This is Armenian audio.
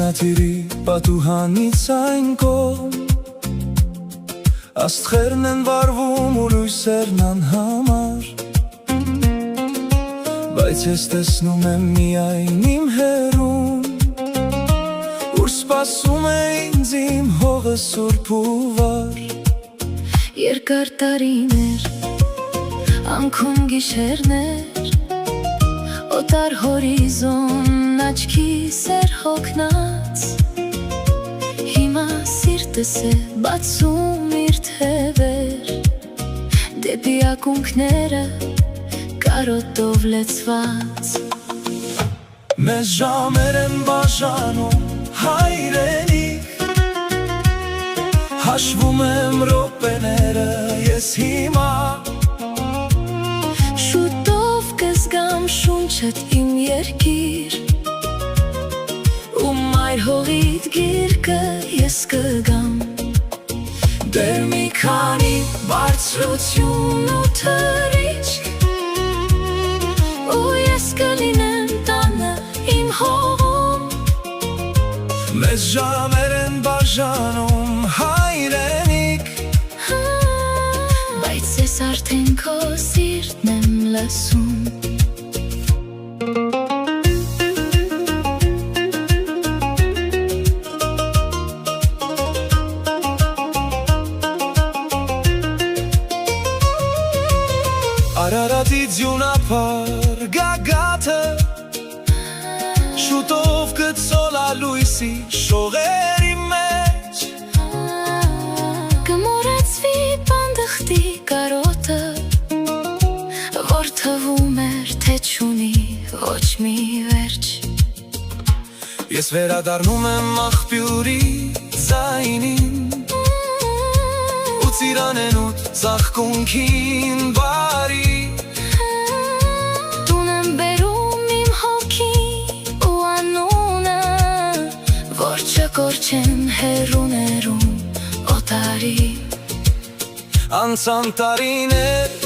Ինքնաթիրի պատուհանից այն կողմ Աստղերն են վարվում ու լույսերն անհամար Բայց ես տեսնում եմ միայն իմ հերուն Ուր սպասում է ինձ իմ հողը սուրբ ու վար Երկար տարիներ, անքում գիշերներ Օտար հորիզոն աչքի սեր հոգնած Հիմա սիրտս է բացում իր թևեր Դեպի ակունքները կարոտով լեցված Մեզ ժամեր են բաժանում հայրենիք Հաշվում եմ րոպեները ես հիմա Շուտով կզգամ շունչդ իմ երկիր Ու մայր հողիդ գիրկը ես կգամ Դեր մի քանի բարձրություն ու թրիչք Ու ես կլինեմ տանը իմ հողում Մեզ ժամեր են բաժանում հայրենիք Բայց ես արդեն քո սիրտն եմ լսում Արարատի ձյունափար գագաթը Շուտով կծոլա լույսի շողերի մեջ Կմորացվի պանդխտի կարոտը Որ թվում էր թե չունի ոչ մի վերջ Ես վերադառնում եմ աղբյուրի ձայնին Ու ծիրանենուտ ծաղկունքին բարի Տուն եմ բերում իմ հոգի ու անունը Որ չկորչեն հեռուներում օտարի Անցան տարիներ